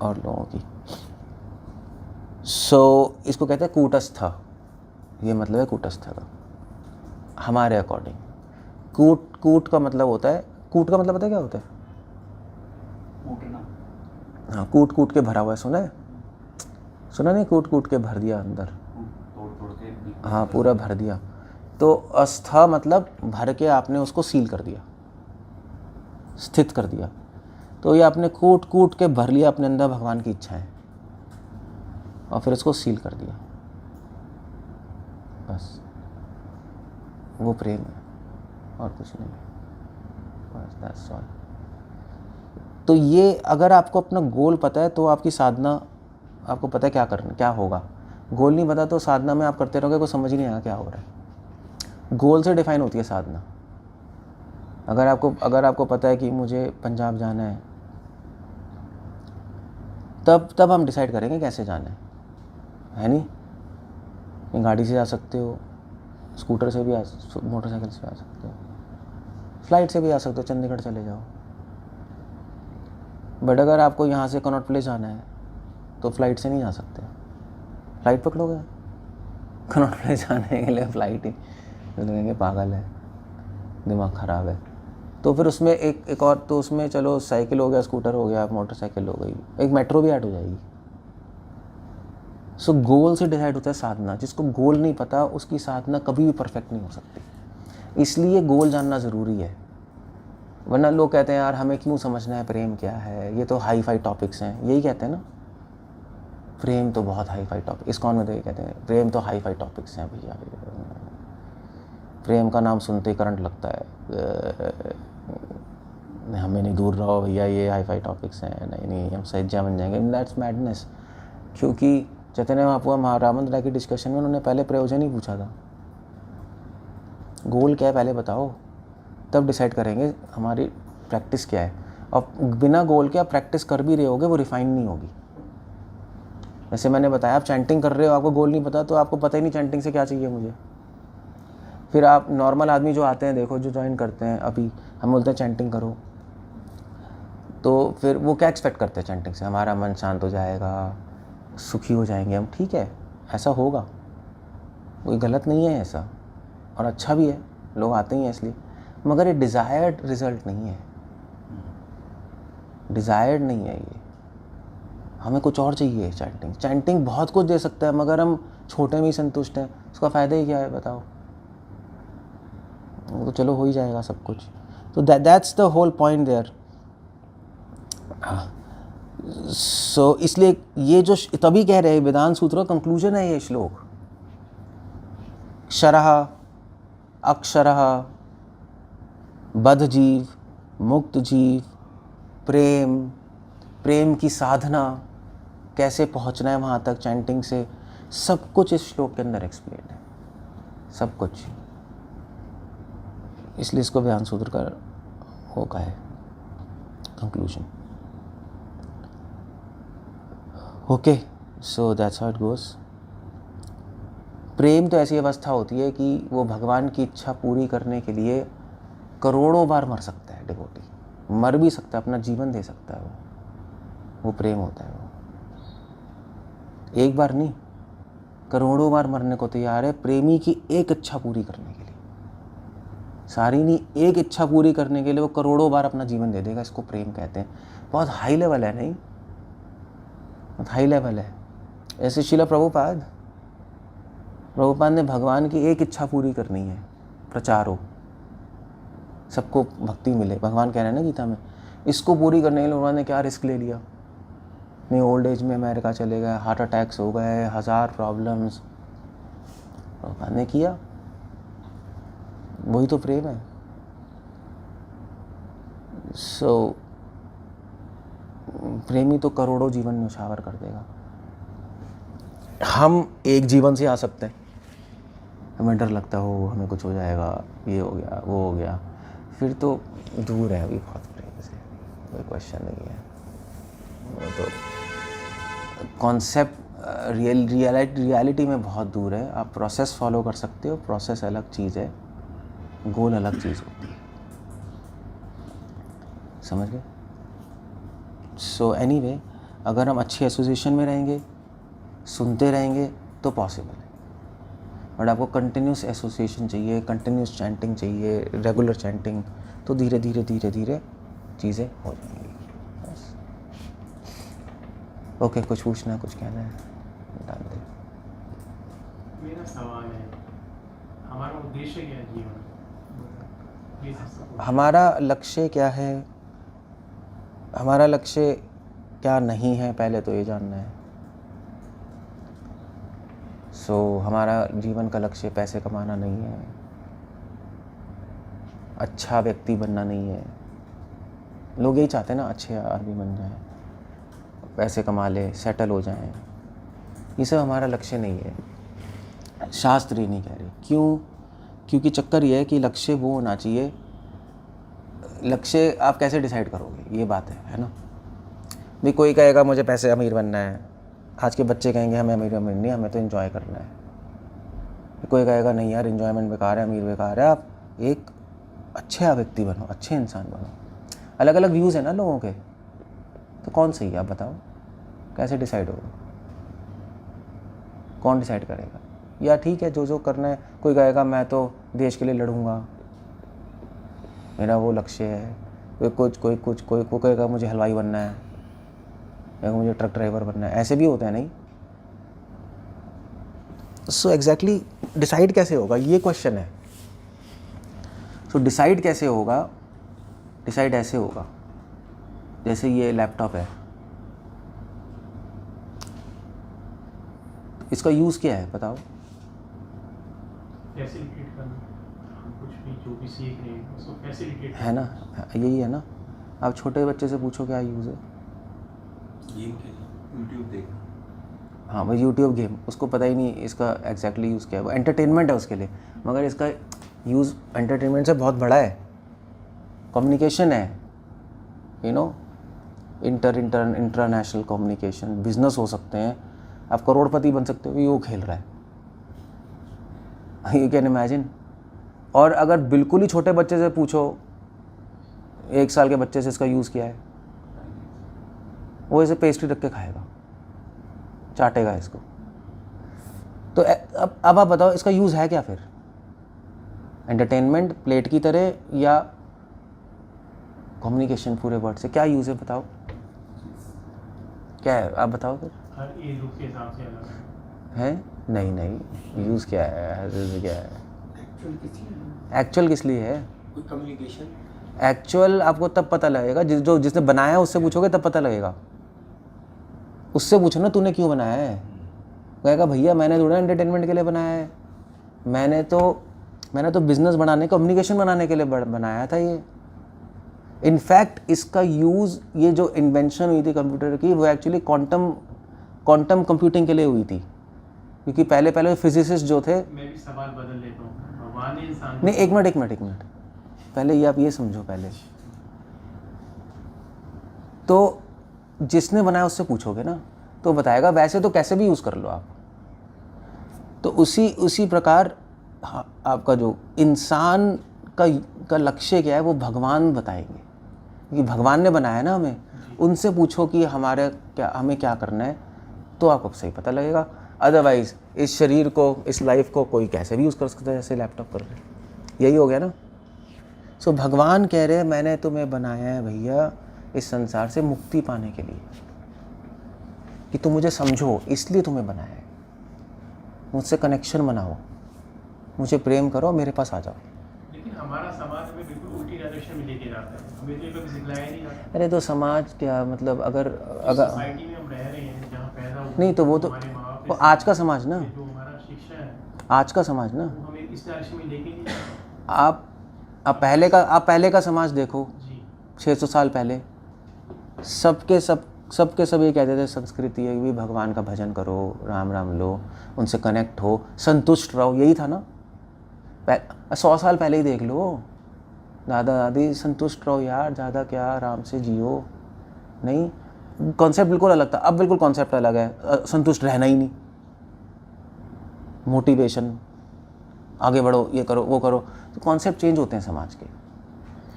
और लोगों की। सो इसको कहते हैं कूटस्थ, ये मतलब है कूटस्थ का हमारे अकॉर्डिंग। कूट का मतलब होता है, कूट का मतलब पता है क्या होता है? उठना। हाँ, कूट के भरा हुआ है, सुना नहीं, कूट के भर दिया अंदर, तोड़ के। हाँ पूरा भर दिया। तो अस्था मतलब भर के आपने उसको सील कर दिया, स्थित कर दिया। तो ये आपने कूट के भर लिया अपने अंदर भगवान की इच्छाएं और फिर इसको सील कर दिया, बस वो प्रेम है और कुछ नहीं, बस दैट्स ऑल। तो ये अगर आपको अपना गोल पता है तो आपकी साधना, आपको पता है क्या करना, क्या होगा। गोल नहीं पता तो साधना में आप करते रहोगे, कोई समझ ही नहीं आएगा क्या हो रहा है। गोल से डिफाइन होती है साधना। अगर आपको पता है कि मुझे पंजाब जाना है, तब हम डिसाइड करेंगे कैसे जाना है नहीं? गाड़ी से जा सकते हो, स्कूटर से भी मोटरसाइकिल से आ सकते हो, फ्लाइट से भी आ सकते हो, चंडीगढ़ चले जाओ। बट अगर आपको यहाँ से कनॉट प्लेस जाना है तो फ्लाइट से नहीं जा सकते, फ्लाइट पकड़ोगे कनॉट प्लेस जाने के लिए, फ्लाइट ही, तो कहेंगे पागल है, दिमाग ख़राब है। तो फिर उसमें एक और, तो उसमें चलो साइकिल हो गया, स्कूटर हो गया, मोटरसाइकिल हो गई, एक मेट्रो भी ऐड हो जाएगी। सो गोल से डिसाइड होता है साधना। जिसको गोल नहीं पता उसकी साधना कभी भी परफेक्ट नहीं हो सकती, इसलिए गोल जानना ज़रूरी है। वरना लोग कहते हैं यार हमें क्यों समझना है प्रेम क्या है, ये तो हाई फाई टॉपिक्स हैं, यही कहते हैं ना, प्रेम तो बहुत हाई फाई टॉपिक, इस्कॉन में तो ये कहते हैं प्रेम तो हाई फाई टॉपिक्स हैं भैया, प्रेम का नाम सुनते ही करंट लगता है, हमें नहीं, दूर रहो भैया, ये हाई फाई टॉपिक्स हैं, नहीं हम सज्जा बन जाएंगे। That's madness. क्योंकि चैतन्य महाप्रभु रामचंद्र की डिस्कशन में उन्होंने पहले प्रयोजन ही पूछा था, गोल क्या है पहले बताओ, तब डिसाइड करेंगे हमारी प्रैक्टिस क्या है। और बिना गोल के आप प्रैक्टिस कर भी रहे होगे, वो रिफाइन नहीं होगी। जैसे मैंने बताया, आप चैंटिंग कर रहे हो, आपको गोल नहीं पता, तो आपको पता ही नहीं चैंटिंग से क्या चाहिए मुझे। फिर आप नॉर्मल आदमी जो आते हैं, देखो जो ज्वाइन करते हैं, अभी हम बोलते हैं चैंटिंग करो, तो फिर वो क्या एक्सपेक्ट करते हैं चैंटिंग से, हमारा मन शांत हो जाएगा, सुखी हो जाएंगे हम। ठीक है, ऐसा होगा, कोई गलत नहीं है ऐसा, और अच्छा भी है, लोग आते ही हैं इसलिए, मगर ये डिज़ायर्ड रिजल्ट नहीं है, डिज़ायर्ड नहीं है ये। हमें कुछ और चाहिए। चैंटिंग बहुत कुछ दे सकता है, मगर हम छोटे में ही संतुष्ट हैं, उसका फ़ायदा ही क्या है बताओ। वो तो चलो हो ही जाएगा सब कुछ। तो that's the whole point there. So इसलिए ये जो तभी कह रहे हैं, वेदांत सूत्र का कंक्लूजन है ये श्लोक, क्षरः अक्षरः बद्ध जीव, मुक्त जीव, प्रेम की साधना, कैसे पहुंचना है वहाँ तक चैंटिंग से, सब कुछ इस श्लोक के अंदर एक्सप्लेन है, सब कुछ। इसलिए इसको वेदांत सूत्र का वो का है conclusion. Okay, so that's how it goes. प्रेम तो ऐसी अवस्था होती है कि वो भगवान की इच्छा पूरी करने के लिए करोड़ों बार मर सकता है डिवोटी, मर भी सकता है, अपना जीवन दे सकता है, वो प्रेम होता है। वो एक बार नहीं, करोड़ों बार मरने को तैयार है प्रेमी की एक इच्छा पूरी करने के लिए। सारी नहीं, एक इच्छा पूरी करने के लिए वो करोड़ों बार अपना जीवन दे देगा। इसको प्रेम कहते हैं। बहुत हाई लेवल है, नहीं बहुत हाई लेवल है। ऐसे शिला प्रभुपाद ने भगवान की एक इच्छा पूरी करनी है, प्रचार हो, सबको भक्ति मिले। भगवान कह रहे हैं ना गीता में, इसको पूरी करने के लिए उन्होंने क्या रिस्क ले लिया। अपनी ओल्ड एज में अमेरिका चले गए, हार्ट अटैक्स हो गए, 1000 प्रॉब्लम्स, भगवान ने किया। वही तो प्रेम है। सो प्रेमी तो करोड़ों जीवन न्यौछावर कर देगा। हम एक जीवन से आ सकते हैं, हमें डर लगता है हो हमें कुछ हो जाएगा, ये हो गया वो हो गया, फिर तो दूर है अभी बहुत प्रेम से, कोई क्वेश्चन नहीं है। वो तो कॉन्सेप्ट रियलिटी में बहुत दूर है। आप प्रोसेस फॉलो कर सकते हो, प्रोसेस अलग चीज़ है, गोल अलग चीज़ होती है, समझ गए? सो एनीवे, अगर हम अच्छी एसोसिएशन में रहेंगे, सुनते रहेंगे तो पॉसिबल है। बट आपको कंटिन्यूस एसोसिएशन चाहिए, कंटिन्यूस चैंटिंग चाहिए, रेगुलर चैंटिंग, तो धीरे धीरे धीरे धीरे चीज़ें हो जाएंगी। बस ओके, कुछ पूछना कुछ कहना है डाल दे। मेरा सवाल है, हमारा उद्देश्य क्या है जीवन? ये सब हमारा लक्ष्य क्या है, हमारा लक्ष्य क्या नहीं है, पहले तो ये जानना है। हमारा जीवन का लक्ष्य पैसे कमाना नहीं है, अच्छा व्यक्ति बनना नहीं है। लोग यही चाहते हैं ना, अच्छे आदमी बन जाएं, पैसे कमा ले, सेटल हो जाएं। ये सब हमारा लक्ष्य नहीं है, शास्त्र ही नहीं कह रहे। क्यों? क्योंकि चक्कर ये है कि लक्ष्य वो होना चाहिए। लक्ष्य आप कैसे डिसाइड करोगे, ये बात है ना। भी कोई कहेगा मुझे पैसे अमीर बनना है, आज के बच्चे कहेंगे हमें अमीर नहीं, हमें तो एंजॉय करना है। कोई कहेगा नहीं यार एंजॉयमेंट बेकार है, अमीर बेकार है, आप एक अच्छे व्यक्ति बनो, अच्छे इंसान बनो। अलग अलग व्यूज़ है ना लोगों के, तो कौन सही है आप बताओ? कैसे डिसाइड होगा? कौन डिसाइड करेगा? या ठीक है जो जो करना है, कोई कहेगा मैं तो देश के लिए लड़ूंगा, मेरा वो लक्ष्य है। कोई कहेगा मुझे हलवाई बनना है, या मुझे ट्रक ड्राइवर बनना है। ऐसे भी होता है नहीं? सो एग्जैक्टली डिसाइड कैसे होगा, ये क्वेश्चन है। सो डिसाइड कैसे होगा? डिसाइड ऐसे होगा, जैसे ये लैपटॉप है, इसका यूज़ क्या है बताओ? फैसिलिटेट करना, हम कुछ भी जो भी सीख रहे हैं उसको फैसिलिटेट है ना, यही है ना। आप छोटे बच्चे से पूछो क्या यूज़ है, गेम खेलना, यूट्यूब देखना। हाँ भाई यूट्यूब गेम, उसको पता ही नहीं इसका एग्जैक्टली यूज़ क्या है। वो एंटरटेनमेंट है उसके लिए, मगर इसका यूज़ एंटरटेनमेंट से बहुत बड़ा है। कम्युनिकेशन है, you know, international communication, business हो सकते हैं, आप करोड़पति बन सकते हो, ये वो खेल रहा है। You can imagine. और अगर बिल्कुल ही छोटे बच्चे से पूछो, 1 साल के बच्चे से इसका यूज़ क्या है, वो इसे पेस्ट्री रख के खाएगा, चाटेगा इसको। तो अब आप बताओ इसका यूज़ है क्या फिर? एंटरटेनमेंट प्लेट की तरह, या कम्युनिकेशन पूरे वर्ड से? क्या यूज़ है बताओ, क्या है आप बताओ फिर? हर एज ग्रुप के हिसाब से अलग है। नहीं, यूज़ क्या है, यूज़ क्या है? एक्चुअल किस लिए है? कोई कम्युनिकेशन। एक्चुअल आपको तब पता लगेगा जिसने बनाया उससे पूछोगे तब पता लगेगा। उससे पूछो ना तूने क्यों बनाया है, कहेगा भैया मैंने थोड़ा एंटरटेनमेंट के लिए बनाया है, मैंने तो बिजनेस बनाने, कम्युनिकेशन बनाने के लिए बनाया था ये। इनफैक्ट इसका यूज़, ये जो इन्वेंशन हुई थी कंप्यूटर की, वो एक्चुअली क्वांटम कंप्यूटिंग के लिए हुई थी। क्योंकि पहले फिजिसिस्ट जो थे, मैं भी सवाल बदल लेता हूँ, भगवान ने इंसान नहीं एक मिनट पहले ये आप ये समझो पहले। तो जिसने बनाया उससे पूछोगे ना तो बताएगा, वैसे तो कैसे भी यूज़ कर लो आप। तो उसी प्रकार आपका जो इंसान का लक्ष्य क्या है वो भगवान बताएंगे, क्योंकि भगवान ने बनाया है ना हमें। उनसे पूछो कि हमें क्या करना है, तो आपको सही पता लगेगा। अदरवाइज़ इस शरीर को, इस लाइफ को कोई कैसे भी यूज़ कर सकता है, जैसे लैपटॉप कर रहे हैं। यही हो गया ना। सो भगवान कह रहे हैं मैंने तुम्हें बनाया है भैया इस संसार से मुक्ति पाने के लिए, कि तुम मुझे समझो, इसलिए तुम्हें बनाया है। मुझसे कनेक्शन बनाओ, मुझे प्रेम करो, मेरे पास आ जाओ। लेकिन हमारा समाज हमें बिल्कुल उल्टी डायरेक्शन में लेके जाता है, हमें तो ये कभी सिखलाया नहीं जाता। अरे तो समाज क्या मतलब, अगर सोसाइटी में हम रह रहे हैं जहाँ पैदा हुए, नहीं तो वो तो हमारे माँ बाप वो ने आज का समाज ना, जो हमारा शिक्षा है आज का समाज ना। वो हमें इस डायरेक्शन में लेके नहीं जाता। आप पहले का समाज देखो, जी 600 साल पहले सबके सब सब के सब ये कहते थे संस्कृति है भी भगवान का भजन करो, राम राम लो, उनसे कनेक्ट हो, संतुष्ट रहो, यही था ना। 100 साल पहले ही देख लो, दादा दादी संतुष्ट रहो यार, ज़्यादा क्या, आराम से जियो। नहीं, कॉन्सेप्ट बिल्कुल अलग था। अब बिल्कुल कॉन्सेप्ट अलग है, संतुष्ट रहना ही नहीं, मोटिवेशन, आगे बढ़ो, ये करो वो करो, तो कॉन्सेप्ट चेंज होते हैं समाज के।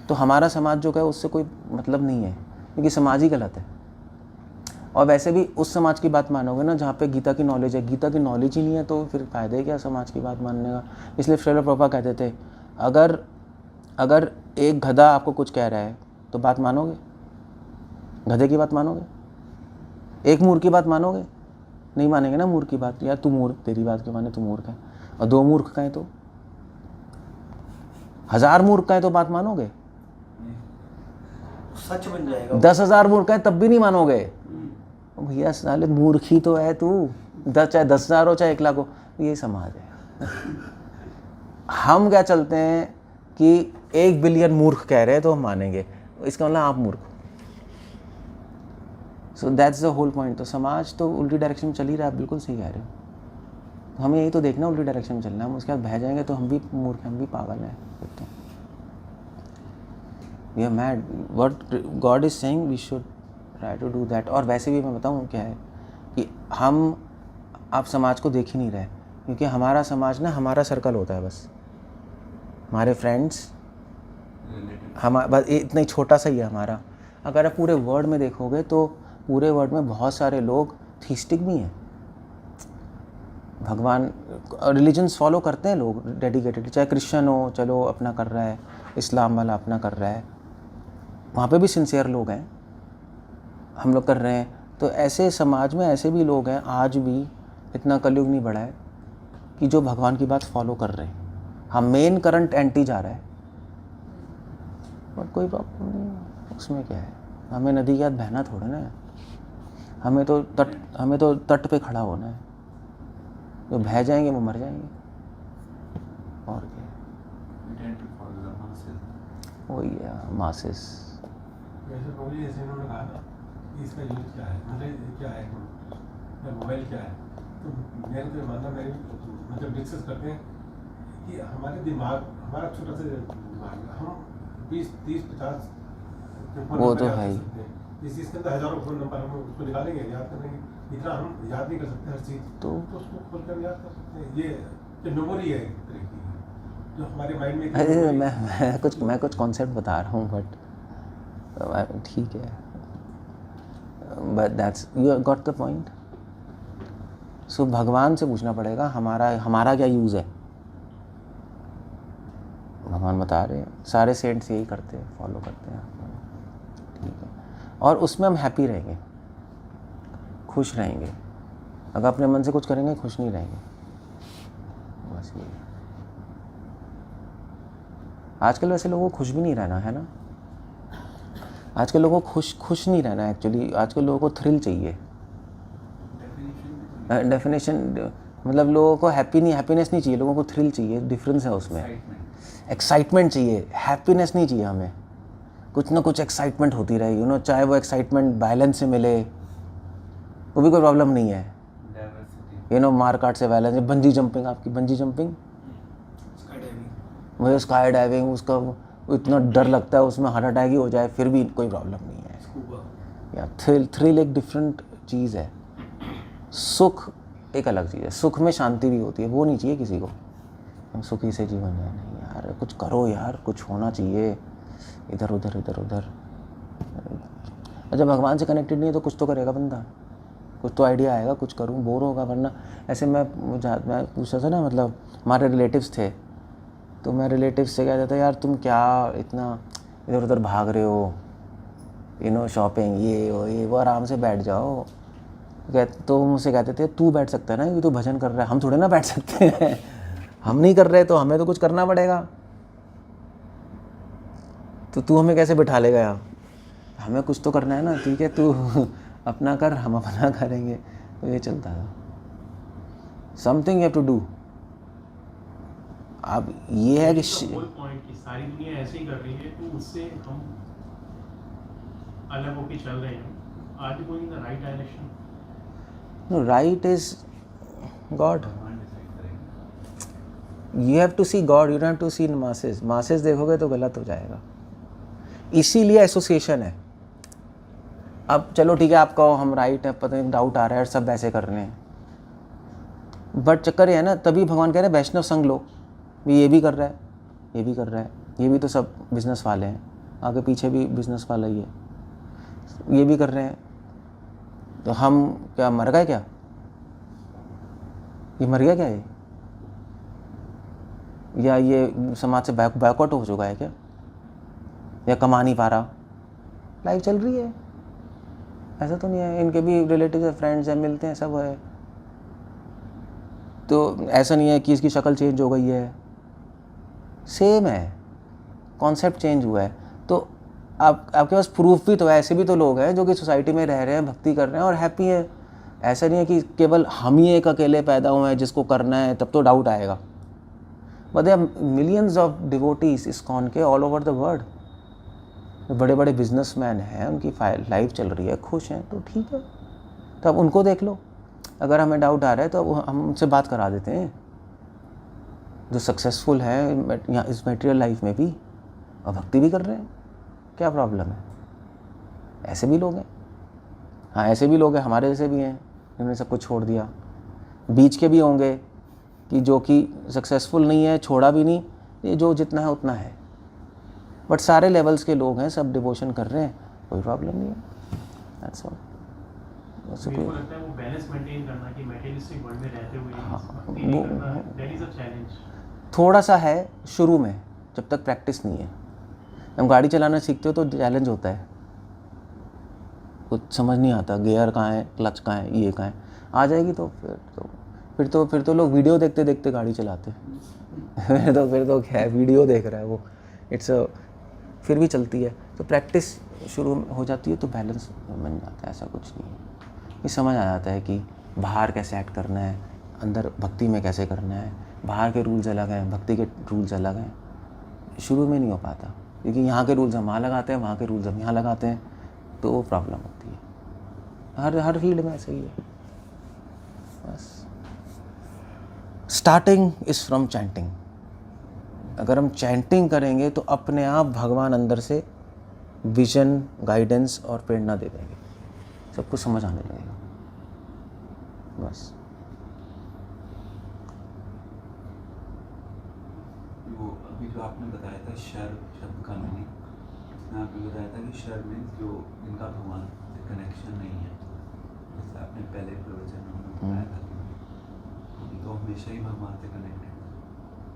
तो हमारा समाज जो है उससे कोई मतलब नहीं है, क्योंकि समाज ही गलत है। और वैसे भी उस समाज की बात मानोगे ना जहाँ पे गीता की नॉलेज है, गीता की नॉलेज ही नहीं है तो फिर फ़ायदा है क्या समाज की बात मानने का। इसलिए श्रील प्रभुपाद कहते थे अगर एक गधा आपको कुछ कह रहा है तो बात मानोगे? गधे की बात मानोगे? एक मूर्ख की बात मानोगे? नहीं मानेंगे ना मूर्ख की बात। यार तू मूर्ख, तेरी बात क्यों माने, तू मूर्ख है। और 2 मूर्ख कहें तो, 1000 मूर्ख कहें तो बात मानोगे? सच बन जाएगा। 10,000 मूर्ख कहें तब भी नहीं मानोगे। भैया साले मूर्ख ही तो है तू, चाहे 10,000 हो चाहे 1 लाख हो। ये समाज है। हम क्या चलते हैं कि 1 बिलियन मूर्ख कह रहे हैं तो हम मानेंगे, इसका मतलब आप मूर्ख। So that's the whole point. तो समाज तो उल्टी डायरेक्शन में चल ही रहा है, बिल्कुल सही कह रहे हो। हमें यही तो देखना, उल्टी डायरेक्शन में चलना है। हम उसके बाद बह जाएंगे तो हम भी मूर्ख हैं, हम भी पागल हैं। तो we are mad. What God is saying we should try to do that. और वैसे भी मैं बताऊँ क्या है कि हम आप समाज को देख ही नहीं रहे, क्योंकि हमारा समाज ना हमारा सर्कल होता है, बस हमारे फ्रेंड्स, हमारा बस इतना ही छोटा सा ही है हमारा। अगर आप पूरे वर्ल्ड में देखोगे तो पूरे वर्ल्ड में बहुत सारे लोग थीस्टिक भी हैं, भगवान रिलीजन्स फॉलो करते हैं लोग डेडिकेटेड, चाहे क्रिश्चियन हो, चलो अपना कर रहा है, इस्लाम वाला अपना कर रहा है, वहाँ पे भी सिंसियर लोग हैं, हम लोग कर रहे हैं। तो ऐसे समाज में ऐसे भी लोग हैं, आज भी इतना कलयुग नहीं बढ़ा है कि जो भगवान की बात फॉलो कर रहे हैं। हम मेन करंट एंटी जा रहा है, बट कोई प्रॉब्लम नहीं, उसमें क्या है। हमें नदी के हाथ बहना थोड़ा ना है, हमें तो तट पे खड़ा होना है। जो बह जाएंगे वो मर जाएंगे, और क्या। वही है मासेस। वैसे प्रभु जी, जैसे उन्होंने कहा ना कि इसका यूज क्या है, मतलब क्या है, मोबाइल क्या है, तो मेरे तो मानना, मेरे मतलब डिस्कस करते हैं कि हमारे दिमाग, हमारा छोटा सा दिमाग, हम 20-30-50 वो तो है ही। इसके अंदर हजारों फोन नंबर हम उसको निकालेंगे, याद करेंगे, इतना हम याद नहीं कर सकते हर चीज़, तो उसको खोल कर याद कर सकते हैं। ये मेमोरी है एक तरह की, जो हमारे माइंड में। अरे मैं कुछ कॉन्सेप्ट बता रहा हूँ, बट ठीक है, but that's you got the point. So भगवान से पूछना पड़ेगा हमारा क्या यूज़ है। भगवान बता रहे हैं, सारे सेंट्स यही करते हैं, फॉलो करते हैं, ठीक है। और उसमें हम हैप्पी रहेंगे, खुश रहेंगे। अगर अपने मन से कुछ करेंगे खुश नहीं रहेंगे, बस ये। आजकल वैसे लोगों को खुश भी नहीं रहना है ना, आजकल लोगों को खुश नहीं रहना है एक्चुअली। आजकल लोगों को थ्रिल चाहिए। डेफिनेशन मतलब लोगों को हैप्पीनेस नहीं चाहिए, लोगों को थ्रिल चाहिए। डिफरेंस है उसमें। एक्साइटमेंट चाहिए, हैप्पीनेस नहीं चाहिए हमें। कुछ ना कुछ एक्साइटमेंट होती रहे, चाहे वो एक्साइटमेंट बैलेंस से मिले, वो भी कोई प्रॉब्लम नहीं है। मारकाट से बैलेंस, बंजी जंपिंग, आपकी बंजी जंपिंग, मुझे स्काई डाइविंग, उसका इतना डर लगता है उसमें हार्ट अटैक ही हो जाए, फिर भी कोई प्रॉब्लम नहीं है। या थ्रिल एक डिफरेंट चीज़ है। सुख एक अलग चीज़ है। सुख में शांति भी होती है, वो नहीं चाहिए किसी को। हम सुखी से जीवन है नहीं यार, कुछ करो यार, कुछ होना चाहिए। इधर उधर इधर उधर, जब भगवान से कनेक्टेड नहीं है तो कुछ तो करेगा बंदा, कुछ तो आइडिया आएगा, कुछ करूँ, बोर होगा। वरना ऐसे मैं पूछा था ना, मतलब हमारे रिलेटिव्स थे, तो मैं रिलेटिव्स से कहता था यार तुम क्या इतना इधर उधर भाग रहे हो, शॉपिंग ये वो, आराम से बैठ जाओ। तो मुझसे कहते थे तू बैठ सकता है ना, क्योंकि तू भजन कर रहा है, हम थोड़े ना बैठ सकते हैं। हम नहीं कर रहे तो हमें तो कुछ करना पड़ेगा। तो तू हमें कैसे बिठा लेगा यार, हमें कुछ तो करना है ना। ठीक है, तू अपना कर, हम अपना करेंगे। तो ये चलता था। Something you have to do. अब ये है कि पॉइंट की सारी दुनिया ऐसे ही कर रही है, तो उससे हम अलग होके चल रहे हैं। Are they going in the right direction? No, right is God. भगवान डिसाइड करेंगे। You have to see God, you don't have to see masses. Masses देखोगे तो गलत हो जाएगा। इसीलिए एसोसिएशन है। अब चलो ठीक है, आप कहो हम राइट है, पता नहीं डाउट आ रहा है, सब वैसे कर रहे हैं, बट चक्कर ये है ना, तभी भगवान कह रहे हैं वैष्णव संग लो, ये भी कर रहा है, ये भी कर रहा है, ये भी तो सब बिजनेस वाले हैं, आगे पीछे भी बिजनेस वाला ही है, ये भी कर रहे हैं, तो हम क्या मर गए क्या? ये मर गया क्या ये? या ये समाज से बैकआउट हो चुका है क्या? या कमा नहीं पा रहा? लाइफ चल रही है, ऐसा तो नहीं है। इनके भी रिलेटिव फ्रेंड्स हैं, मिलते हैं, सब है, तो ऐसा नहीं है कि इसकी शक्ल चेंज हो गई है, सेम है, कॉन्सेप्ट चेंज हुआ है। तो आपके पास प्रूफ भी तो है, ऐसे भी तो लोग हैं जो कि सोसाइटी में रह रहे हैं, भक्ति कर रहे हैं और हैप्पी है। ऐसा नहीं है कि केवल हम ही एक अकेले पैदा हुए हैं जिसको करना है, तब तो डाउट आएगा। But there are millions of devotees ISKCON के ऑल ओवर द वर्ल्ड, बड़े बड़े बिजनेसमैन हैं, उनकी लाइफ चल रही है, खुश हैं, तो ठीक है, तो अब उनको देख लो। अगर हमें डाउट आ रहा है तो अब हम उनसे बात करा देते हैं, जो सक्सेसफुल है यहाँ इस मटेरियल लाइफ में भी और भक्ति भी कर रहे हैं, क्या प्रॉब्लम है? ऐसे भी लोग हैं, हाँ ऐसे भी लोग हैं, हमारे जैसे भी हैं जिन्होंने सब कुछ छोड़ दिया। बीच के भी होंगे कि जो कि सक्सेसफुल नहीं है, छोड़ा भी नहीं, ये जो जितना है उतना है, बट सारे लेवल्स के लोग हैं, सब डिवोशन कर रहे हैं, कोई प्रॉब्लम नहीं है। That's all. मेरे को लगता है वो बैलेंस मेंटेन करना कि मटेरियलिस्टिक वर्ल्ड में रहते हुए हाँ, भक्ति भी वो- करना, दैट इज अ चैलेंज। थोड़ा सा है शुरू में, जब तक प्रैक्टिस नहीं है। हम गाड़ी चलाना सीखते हो तो चैलेंज होता है, कुछ समझ नहीं आता, गियर कहाँ है, क्लच कहाँ है, ये कहाँ है, आ जाएगी तो फिर तो लोग वीडियो देखते देखते गाड़ी चलाते हैं फिर तो क्या है, वीडियो देख रहा है वो, फिर भी चलती है। तो प्रैक्टिस शुरू हो जाती है तो बैलेंस बन जाता है, ऐसा कुछ नहीं है। ये समझ आ जाता है कि बाहर कैसे एक्ट करना है, अंदर भक्ति में कैसे करना है, बाहर के रूल्स अलग हैं, भक्ति के रूल्स अलग हैं। शुरू में नहीं हो पाता, क्योंकि यहाँ के रूल्स हम वहाँ लगाते हैं, वहाँ के रूल्स हम यहाँ लगाते हैं, तो वो प्रॉब्लम होती है। हर फील्ड में ऐसा ही है। बस स्टार्टिंग इज़ फ्रॉम चैंटिंग। अगर हम चैंटिंग करेंगे तो अपने आप भगवान अंदर से विजन, गाइडेंस और प्रेरणा दे देंगे, सब कुछ समझ आने लगेगा। बस वो अभी जो आपने बताया था शर शब्द का मीनिंग, उसमें आपने बताया था कि शर मीन्स जो इनका भगवान से कनेक्शन नहीं है, जैसे आपने पहले प्रवचन में बताया था कि तो हमेशा ही भगवान से कनेक्टेड है।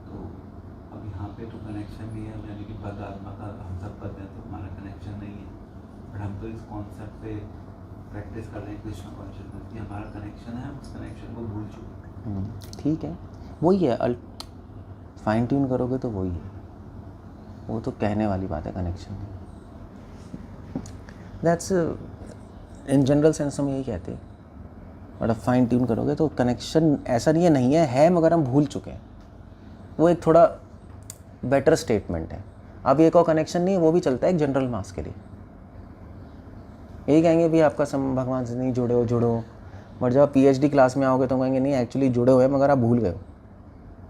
तो अब यहाँ पे तो कनेक्शन नहीं है, यानी कि पद आत्मा का हम सब पद हैं, तो हमारा कनेक्शन नहीं है, बट हम तो इस कॉन्सेप्ट पे प्रैक्टिस कर रहे हैं कृष्ण कॉन्शियसनेस की हमारा कनेक्शन है, हम उस कनेक्शन को भूल चुके हैं। ठीक है, वही है, फाइन ट्यून करोगे तो वही है, वो तो कहने वाली बात है, connection. That's in general sense हम यही कहते हैं, बट अब फाइन ट्यून करोगे तो कनेक्शन ऐसा नहीं है मगर हम भूल चुके हैं। वो एक थोड़ा बेटर स्टेटमेंट है। अब एक और कनेक्शन नहीं है, वो भी चलता है एक जनरल मास के लिए। यही कहेंगे भी आपका भगवान से नहीं जुड़े हो, बट जब आप PhD क्लास में आओगे तो कहेंगे नहीं एक्चुअली जुड़े हुए हैं मगर आप भूल गए हो,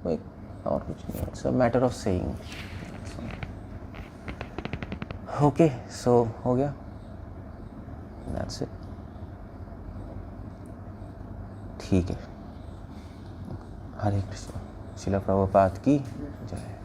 तो एक और कुछ नहीं है, it's a matter of saying. Okay, so हो गया, दैट्स इट। ठीक है, हरे कृष्ण। शिला प्रभुपाद की जय।